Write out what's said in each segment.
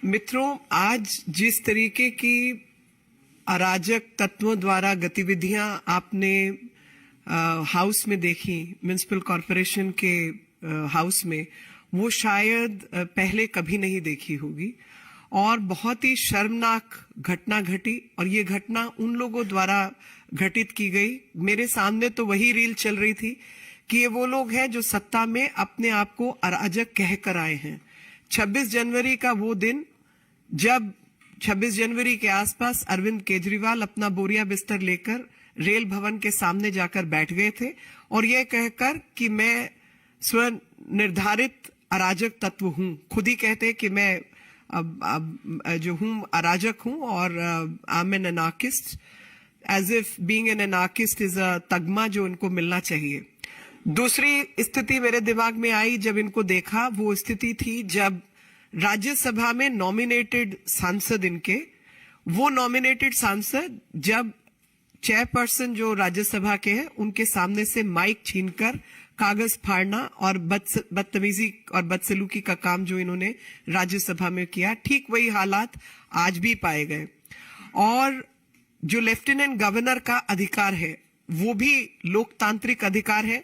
मित्रों, आज जिस तरीके की अराजक तत्वों द्वारा गतिविधियां आपने हाउस में देखी, म्युनिसिपल कॉरपोरेशन के हाउस में, वो शायद पहले कभी नहीं देखी होगी और बहुत ही शर्मनाक घटना घटी। और ये घटना उन लोगों द्वारा घटित की गई। मेरे सामने तो वही रील चल रही थी कि ये वो लोग हैं जो सत्ता में अपने आप को अराजक कहकर आए हैं। 26 जनवरी का वो दिन जब 26 जनवरी के आसपास अरविंद केजरीवाल अपना बोरिया बिस्तर लेकर रेल भवन के सामने जाकर बैठ गए थे और यह कहकर कि मैं स्वनिर्धारित अराजक तत्व हूं। खुद ही कहते हैं कि मैं अब जो हूं अराजक हूं और I am an anarchist, as if being an anarchist is a तगमा जो इनको मिलना चाहिए। दूसरी स्थिति मेरे दिमाग में आई जब इनको देखा, वो स्थिति थी जब राज्यसभा में नॉमिनेटेड सांसद इनके, वो नॉमिनेटेड सांसद जब चेयरपर्सन जो राज्यसभा के हैं उनके सामने से माइक छीनकर कागज फाड़ना और बदतमीजी और बदसलूकी का काम जो इन्होंने राज्यसभा में किया, ठीक वही हालात आज भी पाए गए। और जो लेफ्टिनेंट गवर्नर का अधिकार है वो भी लोकतांत्रिक अधिकार है।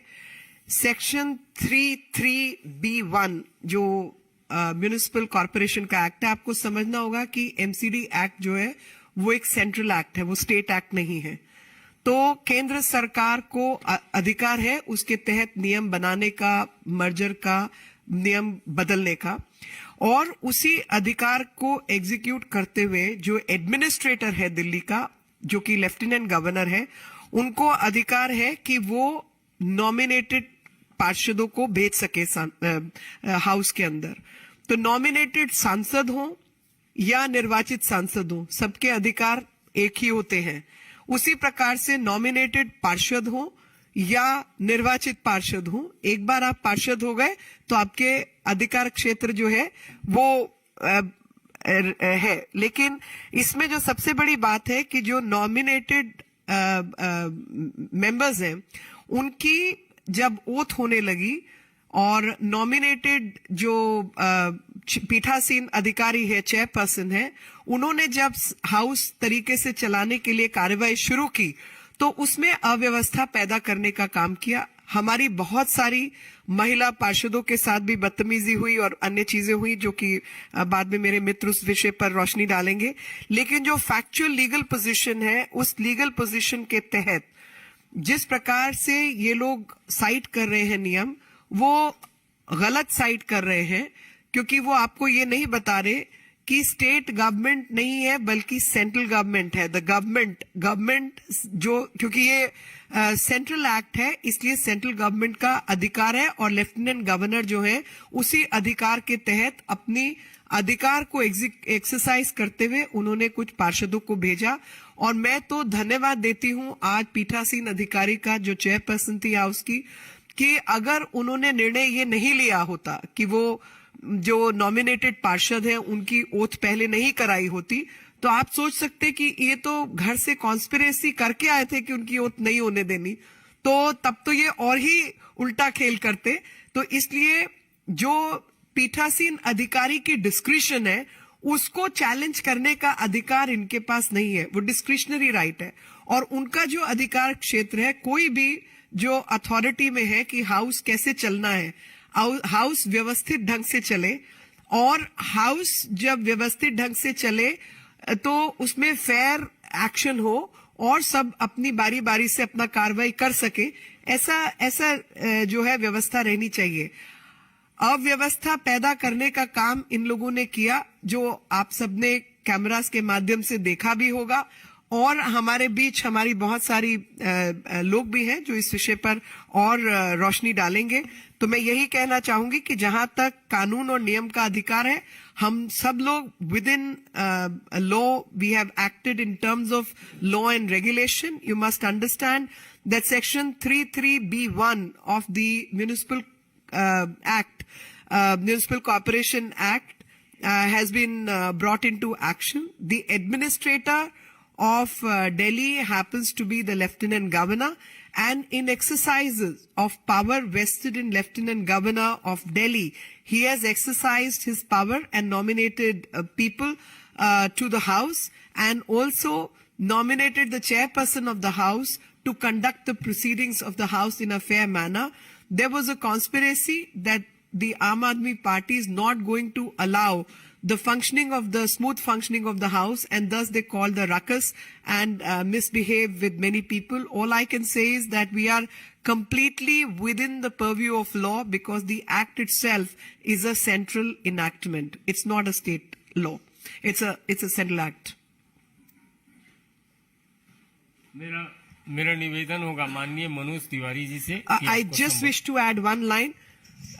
सेक्शन 33B1 जो म्युनिसिपल कॉरपोरेशन का एक्ट है, आपको समझना होगा कि एमसीडी एक्ट जो है वो एक सेंट्रल एक्ट है, वो स्टेट एक्ट नहीं है। तो केंद्र सरकार को अधिकार है उसके तहत नियम बनाने का, मर्जर का नियम बदलने का, और उसी अधिकार को एग्जीक्यूट करते हुए जो एडमिनिस्ट्रेटर है दिल्ली का, जो कि लेफ्टिनेंट गवर्नर है, उनको अधिकार है कि वो नॉमिनेटेड पार्षदों को भेज सके हाउस के अंदर। तो नॉमिनेटेड सांसद हो या निर्वाचित सांसद हो, सबके अधिकार एक ही होते हैं। उसी प्रकार से नॉमिनेटेड पार्षद हो या निर्वाचित पार्षद हो, एक बार आप पार्षद हो गए तो आपके अधिकार क्षेत्र जो है वो है। लेकिन इसमें जो सबसे बड़ी बात है कि जो नॉमिनेटेड मेंबर्स हैं उनकी जब ओथ होने लगी और नॉमिनेटेड जो पीठासीन अधिकारी है, चेयरपर्सन है, उन्होंने जब हाउस तरीके से चलाने के लिए कार्यवाही शुरू की तो उसमें अव्यवस्था पैदा करने का काम किया। हमारी बहुत सारी महिला पार्षदों के साथ भी बदतमीजी हुई और अन्य चीजें हुई जो कि बाद में मेरे मित्र उस विषय पर रोशनी डालेंगे। लेकिन जो फैक्चुअल लीगल पोजीशन है, उस लीगल पोजीशन के तहत जिस प्रकार से ये लोग साइट कर रहे हैं नियम, वो गलत साइट कर रहे हैं, क्योंकि वो आपको ये नहीं बता रहे कि स्टेट गवर्नमेंट नहीं है बल्कि सेंट्रल गवर्नमेंट है। द गवर्नमेंट जो, क्योंकि ये सेंट्रल एक्ट है इसलिए सेंट्रल गवर्नमेंट का अधिकार है और लेफ्टिनेंट गवर्नर जो है उसी अधिकार के तहत अपनी अधिकार को एक्सरसाइज करते हुए उन्होंने कुछ पार्षदों को भेजा। और मैं तो धन्यवाद देती हूं आज पीठासीन अधिकारी का, जो चेयरपर्सन थी हाउस की, कि अगर उन्होंने निर्णय ये नहीं लिया होता कि वो जो नॉमिनेटेड पार्षद हैं उनकी ओथ पहले नहीं कराई होती, तो आप सोच सकते कि ये तो घर से कॉन्स्पिरेसी करके आए थे कि उनकी ओथ नहीं होने देनी, तो तब तो ये और ही उल्टा खेल करते। तो इसलिए जो पीठासीन अधिकारी की डिस्क्रिशन है उसको चैलेंज करने का अधिकार इनके पास नहीं है, वो डिस्क्रिशनरी राइट है। और उनका जो अधिकार क्षेत्र है, कोई भी जो अथॉरिटी में है कि हाउस कैसे चलना है, हाउस व्यवस्थित ढंग से चले, और हाउस जब व्यवस्थित ढंग से चले तो उसमें फेयर एक्शन हो और सब अपनी बारी बारी से अपना कार्रवाई कर सके, ऐसा जो है व्यवस्था रहनी चाहिए। अव्यवस्था पैदा करने का काम इन लोगों ने किया, जो आप सबने कैमरास के माध्यम से देखा भी होगा, और हमारे बीच हमारी बहुत सारी लोग भी हैं जो इस विषय पर और रोशनी डालेंगे। तो मैं यही कहना चाहूंगी कि जहां तक कानून और नियम का अधिकार है, हम सब लोग within law we have acted in terms of law and regulation. You must understand that section 33B1 of the municipal act, Municipal Corporation Act has been brought into action. The administrator of Delhi happens to be the Lieutenant Governor, and in exercises of power vested in Lieutenant Governor of Delhi, he has exercised his power and nominated people to the House, and also nominated the chairperson of the House to conduct the proceedings of the House in a fair manner. There was a conspiracy that the Aam Aadmi Party is not going to allow the smooth functioning of the House, and thus they call the ruckus and misbehave with many people. All I can say is that we are completely within the purview of law, because the act itself is a central enactment. It's not a state law. It's a central act. मेरा निवेदन होगा माननीय मनोज तिवारी जी से. I just wish to add one line.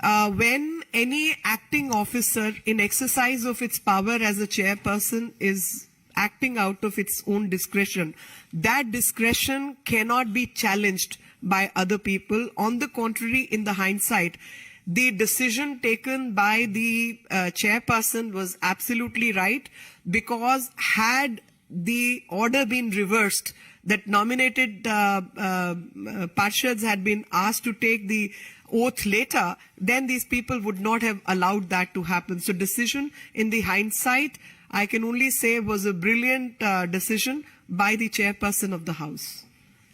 When any acting officer in exercise of its power as a chairperson is acting out of its own discretion, that discretion cannot be challenged by other people. On the contrary, in the hindsight, the decision taken by the chairperson was absolutely right, because had the order been reversed, that nominated Parshads had been asked to take the oath later, then these people would not have allowed that to happen. So decision in the hindsight, I can only say, was a brilliant decision by the chairperson of the House.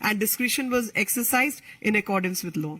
And discretion was exercised in accordance with law.